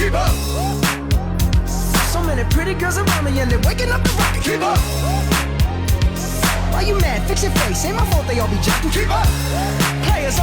Keep up. So many pretty girls around me and they're waking up the rocket. Keep up. Why you mad? Fix your face. Ain't my fault they all be jacking. Keep up. Players